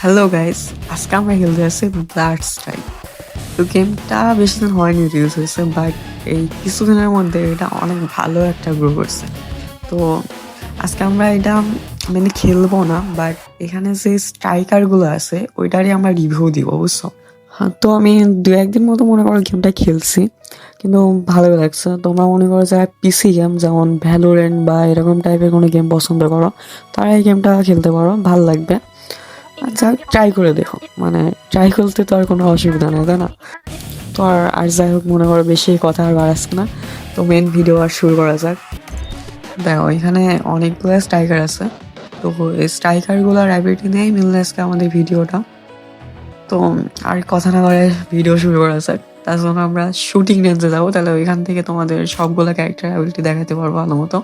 Hello guys, আজকে আমরা খেলতে আসছি ব্লাড স্ট্রাইক। তো গেমটা বেশি দিন হয়নি রিলিজ হয়েছে, বাট এই কিছুদিনের মধ্যে এটা অনেক ভালো একটা গ্রো করছে। তো আজকে আমরা এটা মানে খেলবো না, বাট এখানে যে স্ট্রাইকারগুলো আছে ওইটারই আমরা রিভিউ দিব, বুঝছো? হ্যাঁ, তো আমি দু একদিন মতো মনে করো গেমটা খেলছি, কিন্তু ভালোই লাগছে। তোমরা মনে করো যারা পিসি গেম যেমন ভ্যালোরেন্ট বা এরকম টাইপের কোনো গেম পছন্দ করো, তারা এই গেমটা খেলতে পারো, ভালো লাগবে। আচ্ছা, ট্রাই করে দেখো, মানে ট্রাই করতে তো আর কোনো অসুবিধা নেই, তাই না? তো আর যাই হোক, মনে করো বেশি কথা আর বাড়াচ্ছি না, তো মেন ভিডিও আর শুরু করা যাক। দেখো এখানে অনেকগুলো স্ট্রাইকার আছে, তো এই স্ট্রাইকারগুলোর অ্যাবিলিটি নিয়েই মিললে আজকে আমাদের ভিডিওটা। তো আর কথা না বলে ভিডিও শুরু করা যাক। তার জন্য আমরা শুটিং রেঞ্জে যাবো, তাহলে ওইখান থেকে তোমাদের সবগুলো ক্যারেক্টার অ্যাবিলিটি দেখাতে পারবো ভালো মতো।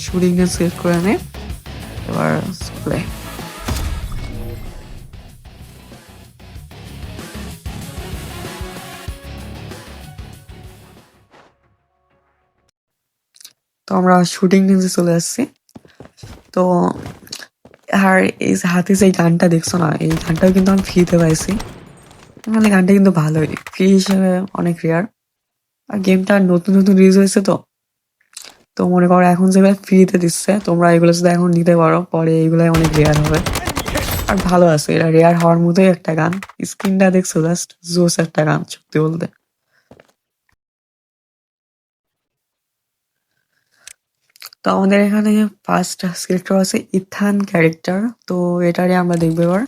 শুটিং রেঞ্জ সিলেক্ট করে নে, এবার প্লে। তো আমরা শুটিং রেঞ্জে চলে আসছি। তো আর এই যে হাতে যে গানটা দেখছো না, এই গানটাও কিন্তু আমি ফ্রিতে পাইছি। মানে গানটা কিন্তু ভালোই, ফ্রি হিসেবে অনেক রেয়ার। আর গেমটা নতুন নতুন রিলিজ হয়েছে, তো তো মনে করো এখন যেগুলো ফ্রিতে দিচ্ছে, তোমরা এগুলো যদি এখন নিতে পারো, পরে এগুলাই অনেক রেয়ার হবে। আর ভালো আছে, এটা রেয়ার হওয়ার মতোই একটা গান। স্ক্রিনটা দেখছো, জাস্ট জোস একটা গান সত্যি বলতে। তো আমাদের এখানে ফার্স্ট সিলেক্ট করা আছে ইথান ক্যারেক্টার। তো এটারে আমরা দেখবো এবার।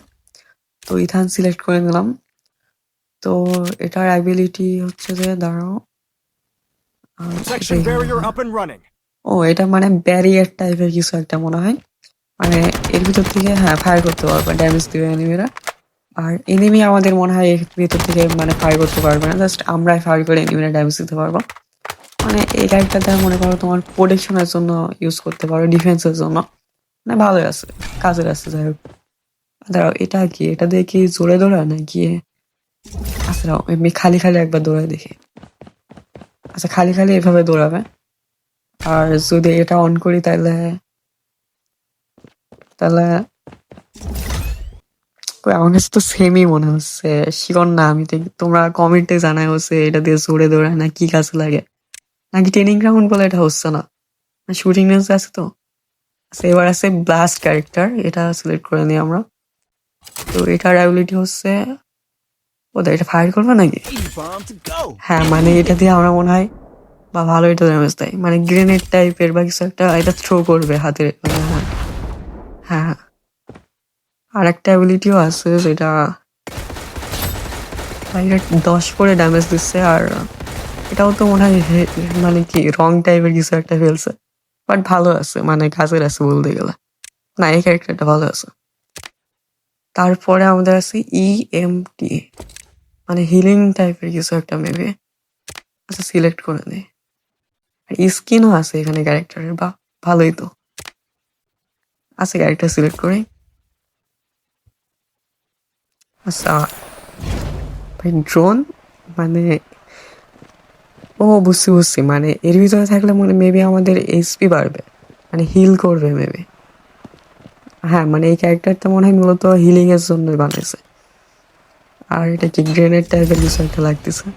তো ইথান সিলেক্ট করে নিলাম। তো এটার অ্যাবিলিটি হচ্ছে যে দাঁড়াও, Section barrier up and running. ও এটা মানে ব্যারিয়ার টাইপের কিছু একটা মনে হয়। মানে এর ভিতর থেকে হ্যাঁ ফায়ার করতে পারবে, ড্যামেজ দিবে এনিমিরা। আর এনিমি আমাদের মনে হয় এর ভিতর থেকে মানে ফায়ার করতে পারবে না, জাস্ট আমরাই ফায়ার করে এনিমিরা ড্যামেজ দিতে পারবো। মানে এই ক্যারেক্টারটা মনে করো তোমার প্রোটেকশনের জন্য ইউজ করতে পারো, ডিফেন্সের জন্য। মানে ভালোই আছে, কাজের আছে। যাই হোক, দাঁড়াও এটা কি, এটা দিয়ে কি জোরে দৌড়ায় না গিয়ে? আচ্ছা দাঁড়াও, এমনি খালি খালি একবার দৌড়ায় দেখি। আচ্ছা, খালি খালি এভাবে দৌড়াবে। আর যদি এটা অন করি তাহলে তাহলে কই, আমার কাছে তো সেমই মনে হচ্ছে, শিওর না আমি। তোমরা কমেন্টে জানাই হচ্ছে এটা দিয়ে জোরে দৌড়ায় না কি কাজে লাগে, নাকি ট্রেনিং গ্রাউন্ড বলে এটা হচ্ছে না। শুটিং রেঞ্জ আছে তো। আচ্ছা, এবার আছে ব্লাস্ট ক্যারেক্টার, এটা সিলেক্ট করে নিই আমরা। তো এটার অ্যাবিলিটি হচ্ছে, ওদের এটা ফায়ার করবে নাকি? E-bomb to go. হ্যাঁ, মানে এটা দিয়ে আমরা মনে হয় বা ভালো এটা ড্যামেজ দেয়, মানে গ্রেনেড টাইপের বা কিছু একটা এটা থ্রো করবে হাতে। মানে হ্যাঁ হ্যাঁ হ্যাঁ। আর একটা অ্যাবিলিটিও আছে যেটা ভাই, এটা 10 করে ড্যামেজ দিচ্ছে। আর এটাও তো মনে হয় মানে কি রং টাইপের কিছু একটা ফেলছে, বাট ভালো আছে, মানে কাজের আছে বলতে গেলে। না, এই ক্যারেক্টারটা ভালো আছে। তারপরে আমাদের আছে ইএমটি, মানে হিলিং টাইপের কিছু একটা মেবি। আচ্ছা, সিলেক্ট করে দিই। আর স্কিনও আছে এখানে ক্যারেক্টারের, বা ভালোই তো আছে। ক্যারেক্টার সিলেক্ট করি। আচ্ছা ভাই, ড্রোন মানে, ও বুঝছি বুঝছি, মানে এর ভিতরে থাকলে মানে মেবি আমাদের এইচপি বাড়বে, মানে হিল করবে মেবি। হ্যাঁ, মানে এই ক্যারেক্টারটা মনে হয় মূলত হিলিং এর জন্য বানাইছে। আর এটা কি গ্রেনেড টাইপের কিছু একটা লাগতেছে।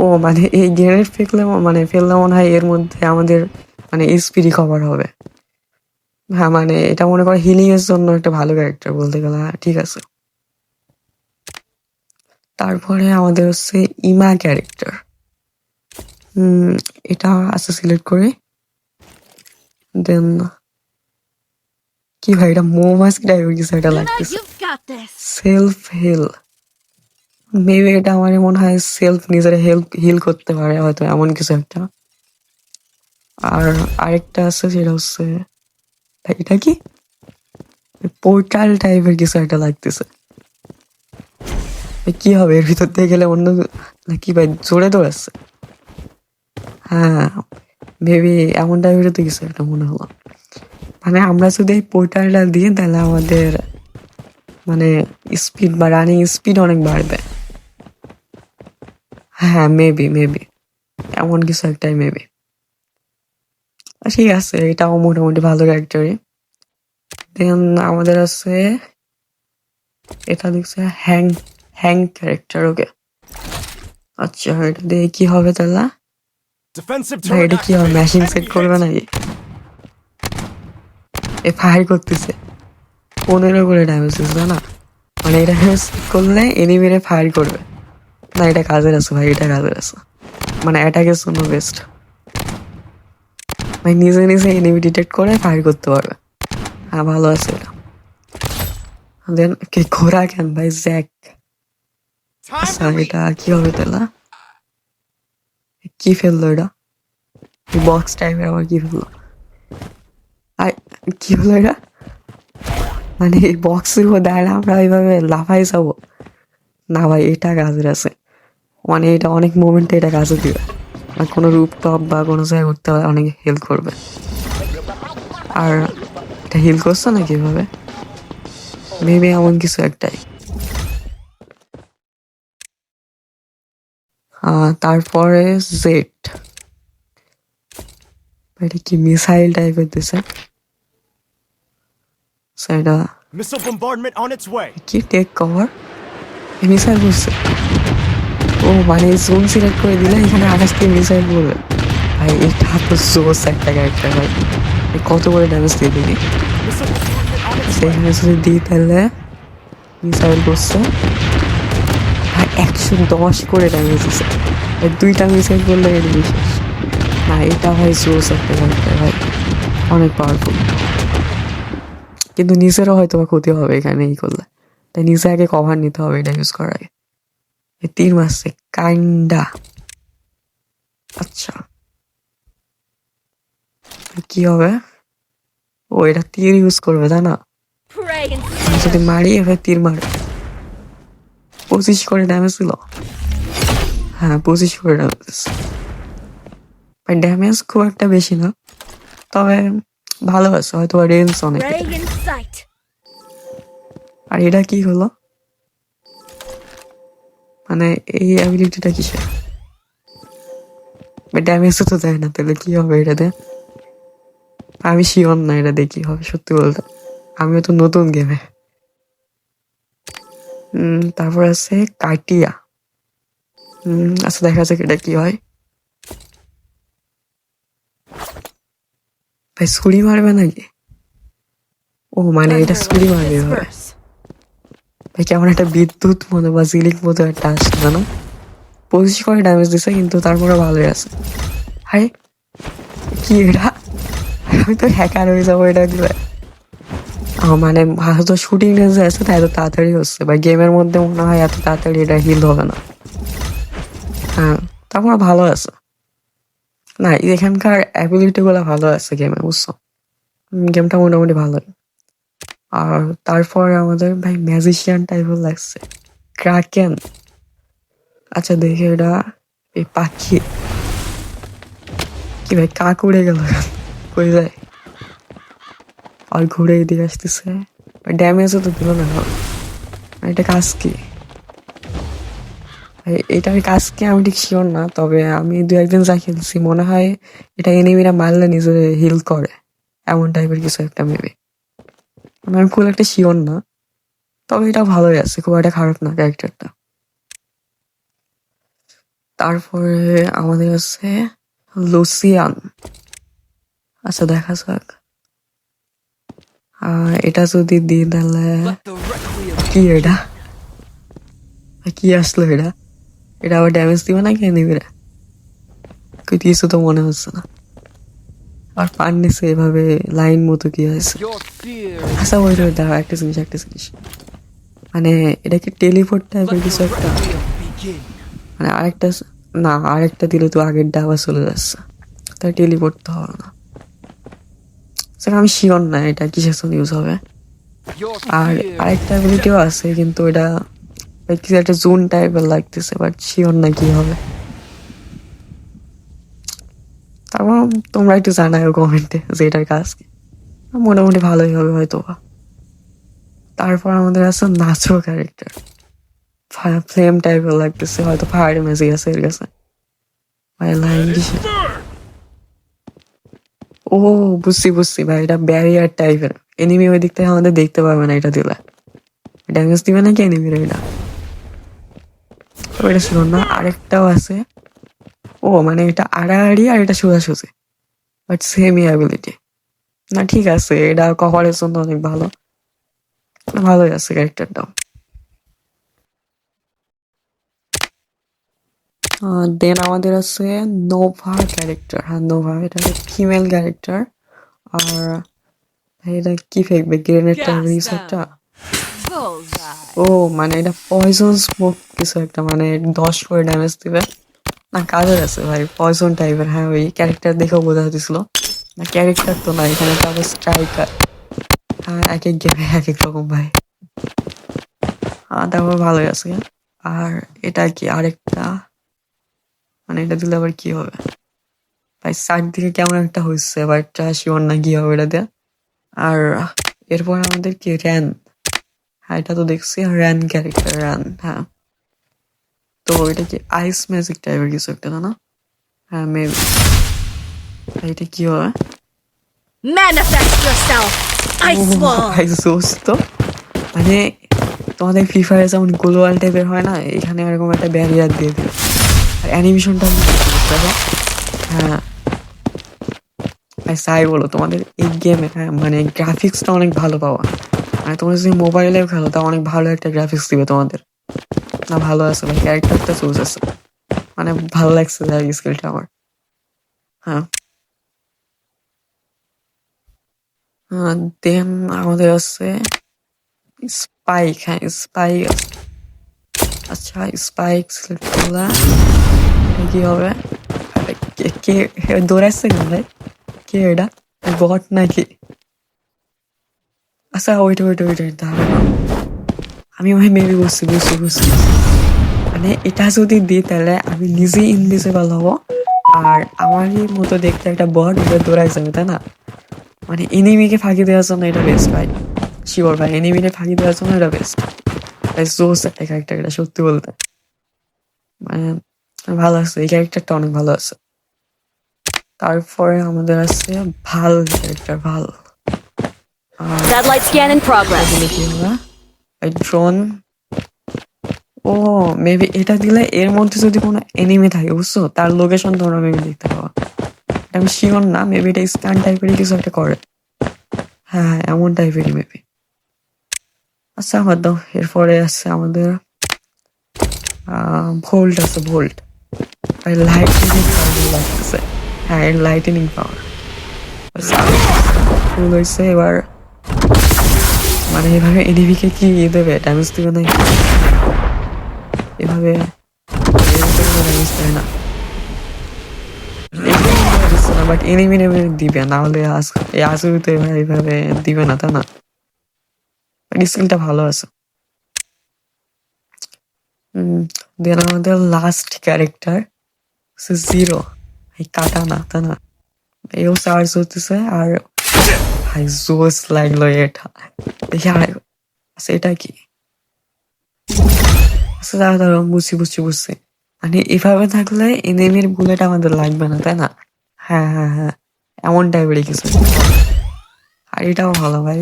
ও মানে এই গ্রেনেড ফেললে মনে হয় এর মধ্যে আমাদের মানে এইচপি রিকভার হবে। হ্যাঁ, মানে এটা মনে করো হিলিং এর জন্য একটা ভালো ক্যারেক্টার বলতে গেলে। হ্যাঁ, ঠিক আছে। তারপরে আমাদের হচ্ছে ইমা ক্যারেক্টার। এটা আছে সিলেক্ট করে দেন। কি ভাই, এটা মৌমাছি টাইপের কিছু একটা Luna, লাগতেছে। you've got this. Self heal, maybe এটা আমার মনে হয় সেলফ নিজের হিল করতে পারে হয়তো, এমন কিছু একটা। আর আরেকটা আছে সেটা হচ্ছে, ভাই এটা কি পোর্টাল টাইপের কিছু একটা লাগতেছে। কি হবে এর ভিতর দিয়ে গেলে অন্য, নাকি ভাই জোরে দৌড়াচ্ছে? হ্যাঁ, মেবি এমন টাইপের তো কিছু একটা মনে হলো। মানে আমরা যদি এই পোর্টালটা দিই তাহলে আমাদের মানে স্পিড বা রানিং স্পিড অনেক বাড়বে। হ্যাঁ, মেবি মেবি এমন কিছু একটাই মেবি। ঠিক আছে, এটাও মোটামুটি ভালো ক্যারেক্টারই। দেন আমাদের আছে এটা দেখছে হ্যাং হ্যাং ক্যারেক্টার। ওকে, আচ্ছা এটা দিয়ে কি হবে তাহলে? Defensive ভাই turret এটা কি হবে, ম্যাশিং activated. সেট Enemy করবে hit. নাকি? এ ফায়ার করতেছে 15 করে ড্যামেজ দিচ্ছে না, মানে এটা করলে এনিমিরে ফায়ার করবে না। এটা কাজের আছে ভাই, এটা কাজের আছে, মানে অ্যাটাকের জন্য বেস্ট ভাই। নিজে নিজে এনিমি ডিটেক্ট করে ফায়ার করতে পারবে। হ্যাঁ ভালো আছে এটা। দেন কি ঘোরা কেন ভাই, জ্যাক। Time আচ্ছা to leap. এটা কি হবে তাহলে? কি ফেললো এটা? বক্স টাইপের আবার কি ফেললো? আর কি হলো এটা? মানে এই বক্সের মধ্যে আর আমরা এইভাবে লাফাই যাবো না ভাই, এটা কাজের আছে, মানে এটা অনেক মোমেন্টে এটা কাজে দিবে। আর কোনো রুপটপ বা কোনো জায়গায় উঠতে অনেক হেল্প করবে। আর এটা হিল করছে না কিভাবে, মেবি এমন কিছু একটাই। তারপরে জেট, এটা কি মিসাইল টাইপের দিছে? এটা Missile bombardment on its way. কি টেক কভার, মিসাইল করছে। ও মানে জোন সিলেক্ট করে দিলে এখানে আকাশ থেকে মিসাইল পড়বে। ভাই এটা তো জোস একটা ক্যারেক্টার ভাই, কত করে ড্যামেজ দিয়ে দিবি? Missile bombardment on its way. সেখানে যদি দিই তাহলে মিসাইল করছে ভাই 110 করে ড্যামেজ দিচ্ছে। দুইটা মিসাইল করলে এর বিশেষ না, এটা ভাই জোস একটা ক্যারেক্টার ভাই, অনেক পাওয়ারফুল। কিন্তু নিজেরও হয়তো বা ক্ষতি হবে এখানে এই করলে, তাই নিজে আগে কভার নিতে হবে এটা ইউজ করার আগে। 3 মাসে কাইন্ডা। আচ্ছা কি হবে? ও এটা তীর ইউজ করবে তাই না? Pray and আমি যদি মারি এবার তীর মারে 25 করে ড্যামেজ ছিল। হ্যাঁ 25 করে ড্যামেজ, ড্যামেজ খুব একটা বেশি না, তবে ভালো আছে, হয়তো রেঞ্জ অনেক। pray in sight. আর এটা কি হলো, মানে এই অ্যাবিলিটিটা কিসের? ড্যামেজ তো দেয় না, তাহলে কি হবে এটাতে? আমি শিওর না এটা দেখি হবে, সত্যি বলতে আমিও তো নতুন গেমে। তারপর আছে কাটিয়া। আচ্ছা দেখা যাক এটা কি হয়। ভাই ছুরি মারবে নাকি? ও মানে এটা ছুরি মারবে ভাবে। Disperse. ভাই কেমন একটা বিদ্যুৎ মনে বা জিলিক মতো একটা আসছে না? 25 করে ড্যামেজ দিছে কিন্তু তারপরে ভালোই আছে। হাই কি এটা? আমি তো হ্যাকার হয়ে যাবো এটা দিলে। মানে হয়তো শুটিং রেঞ্জে আছে তাই এত তাড়াতাড়ি হচ্ছে, বা গেমের মধ্যে মনে হয় এত তাড়াতাড়ি এটা হিল হবে না। হ্যাঁ তারপরে ভালো আছে, না এখানকার অ্যাবিলিটি গুলো ভালো আছে গেমে, বুঝছো? গেমটা মোটামুটি ভালোই। আর তারপর আমাদের ভাই ম্যাজিশিয়ান টাইপের লাগছে, ক্রাকেন। আচ্ছা দেখে এটা এই পাখি কি ভাই, কাক উড়ে গেল কই যায়? আর ঘুরে এদিকে আসতেছে, ড্যামেজও তো দিল না। এটা কাজ কি ভাই? এটার কাজ কি আমি ঠিক শিওর না, তবে আমি দু একদিন যা খেলছি মনে হয় এটা এনিমিরা মারলে নিজে হিল করে, এমন টাইপের কিছু একটা মেবি। আমি খুব একটা শিওর না, তবে এটা ভালোই আছে, খুব একটা খারাপ না ক্যারেক্টারটা। তারপরে আমাদের আছে লুসিয়ান। আচ্ছা দেখা যাক এটা যদি দিই তাহলে কি এটা, কি আসলো এটা? এটা আবার ড্যামেজ দিবে না কে নিবে? কিছু তো মনে হচ্ছে না। আর পার নিচে এভাবে লাইন মতো কি হয়েছে? আচ্ছা ওই দাঁড়া, একটা জিনিস মানে এটা কি টেলিপোর্ট টাইপের কিছু একটা? মানে আরেকটা না, আরেকটা দিলে তো আগের ডাবা চলে যাচ্ছে, তাই টেলিপোর্ট তো হবে না। সেটা আমি শিওর না এটা কিসের জন্য ইউজ হবে। আর আরেকটা অ্যাবিলিটিও আছে কিন্তু এটা কিছু একটা জোন টাইপের লাগতেছে, বাট শিওর না কি হবে। তারপর তোমরা একটু জানাও কমেন্টে যে এটার কাজ কি। মোটামুটি ভালোই হবে হয়তো। তারপর আমাদের আছে নাচো ক্যারেক্টার, ফ্লেম টাইপের লাগতেছে, হয়তো ফায়ার ম্যাজিক আছে এর কাছে। ভাই লাইন কিসে? ও বুঝছি ভাই, এটা ব্যারিয়ার টাইপের, এনিমি ওই দিক থেকে আমাদের দেখতে পাবে না এটা দিলে। ড্যামেজ দিবে নাকি এনিমির এটা? তবে এটা ছিল না, আরেকটাও আছে। ও মানে এটা আড়াআড়ি আর এটা সোজাসুজি, বাট সেমই অ্যাবিলিটি। না ঠিক আছে, এটা কভারের জন্য অনেক ভালো, ভালোই আছে ক্যারেক্টারটাও। দেন আমাদের আছে নোভা ক্যারেক্টার। হ্যাঁ নোভা, এটা ফিমেল ক্যারেক্টার। আর ভাই এটা কি ফেকবে, গ্রেনেড টাইপের কিছু একটা। ও মানে এটা পয়জন স্মোক কিছু একটা, মানে 10 করে ড্যামেজ দিবে। না কাজের আছে ভাই, পয়জন টাইপের। হ্যাঁ ওই ক্যারেক্টার দেখেও বোঝা যাচ্ছিল। না ক্যারেক্টার তো না, এখানে তো আবার স্ট্রাইকার। হ্যাঁ এক এক গেমে এক এক রকম ভাই। তারপর ভালোই আছে। আর এটা কি আরেকটা, মানে এটা দিলে আবার কি হবে ভাই, সাইড দিকে কেমন একটা হয়েছে, বাট শিওর না কি হবে এটা দিয়ে। আর এরপর আমাদের কি র্যান। হ্যাঁ এটা তো দেখছি র্যান ক্যারেক্টার, র্যান। হ্যাঁ তো এটা কি আইস ম্যাজিক টাইপের কিছু একটা না? হ্যাঁ মেবি। এটা কি হবে? Manifest yourself! Ice wall! ভাই জোস তো, মানে তোমাদের ফ্রি ফায়ার যেমন গ্লোয়াল টাইপের হয় না, এখানে এরকম একটা ব্যারিয়ার দিয়ে দিল। আর অ্যানিমেশনটা হ্যাঁ ভাই সাই বলো, তোমাদের এই গেমে হ্যাঁ মানে গ্রাফিক্সটা অনেক ভালো পাওয়া। মানে তোমরা যদি মোবাইলেও খেলো তা অনেক ভালো একটা গ্রাফিক্স দিবে তোমাদের। না ভালো আছে ভাই, ক্যারেক্টারটা চুজ আছে, মানে ভালো লাগছে স্কিলটা আমার। হ্যাঁ দেন আমাদের আছে স্পাইক। হ্যাঁ স্পাইক। আচ্ছা স্পাইক সিলেক্ট করলাম, কি হবে? আরে, কে কে দৌড়াচ্ছে কেন ভাই? কে এটা, বট নাকি? আচ্ছা ওইটা ওইটা ওইটা তাহলে না। আমি ভাই মেবি বুঝছি। মানে এটা যদি দিই তাহলে আমি নিজেই ইনভিজিবল হবো, আর আমারই মতো দেখতে একটা বট উঠে দৌড়াই যাবে, তাই না? মানে এনিমিকে ফাঁকি দেওয়ার জন্য এটা বেস্ট ভাই, শিওর ভাই, এনিমিকে ফাঁকি দেওয়ার জন্য এটা বেস্ট ভাই। জোস একটা ক্যারেক্টার এটা, সত্যি বলতে মানে ভালো আছে, এই ক্যারেক্টারটা অনেক ভালো আছে। তারপরে আমাদের আছে ভাল ক্যারেক্টার, ভাল। Satellite scan in progress. কি হবে? ড্রোন। ও মেবি এটা দিলে এর মধ্যে যদি কোনো এনিমি থাকে বুঝছো, তার লোকেশন তোমরা মেবি দেখতে পাওয়া। এটা আমি শিওর না, মেবি এটা স্ক্যান টাইপেরই কিছু একটা করে। হ্যাঁ এমন টাইপেরই মেবি। আচ্ছা আমার দাও। এরপরে আছে আমাদের ভোল্ট আছে, ভোল্ট। লাইটনিং পাওয়ার লাগতেছে। হ্যাঁ এর লাইটনিং পাওয়ার ফুল হয়েছে এবার। মানে এভাবে এনিমিকে কি দেবে, ড্যামেজ দিবে না এভাবে? ড্যামেজ দেয় না, বাট এনিমি দিবে না হলে আসলে তো এইভাবে দিবে না, তাই না? স্কিলটা ভালো আছে। দেন আমাদের লাস্ট ক্যারেক্টার জিরো, এই কাটা না, তাই না? এও চার্জ হতেছে আর ভাই জোস লাগলো এটা দেখি। আর আচ্ছা এটা কি? আচ্ছা দাঁড়া বুঝছি। মানে এভাবে থাকলে এনিমির বুলেট আমাদের লাগবে না, তাই না? হ্যাঁ এমন টাইপের কিছু। আর এটাও ভালো ভাই,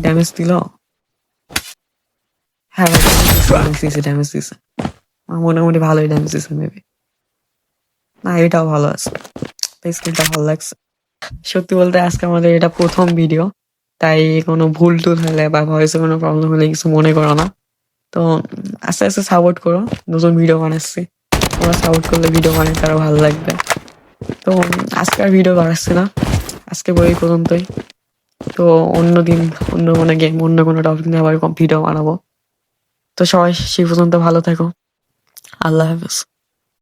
ড্যামেজ দিল। হ্যাঁ ড্যামেজ দিছে মোটামুটি ভালোই ড্যামেজ দিছে মেবি। না এটাও ভালো আছে, স্কিলটা ভালো লাগছে। সত্যি বলতে আজকে আমাদের এটা প্রথম ভিডিও, তাই কোনো ভুল টুল হলে বা ভয়েসে কোনো প্রবলেম হলে কিছু মনে করো না। তো আস্তে আস্তে সাপোর্ট করো, নতুন ভিডিও বানাচ্ছি, তোমরা সাপোর্ট করলে ভিডিও বানাতে আরো ভালো লাগবে। তো আজকে আর ভিডিও বানাচ্ছি না, আজকে বই পর্যন্তই। তো অন্যদিন অন্য কোনো গেম, অন্য কোনো টপিক নিয়ে আবার ভিডিও বানাবো। তো সবাই সেই পর্যন্ত ভালো থাকো, আল্লাহ হাফেজ।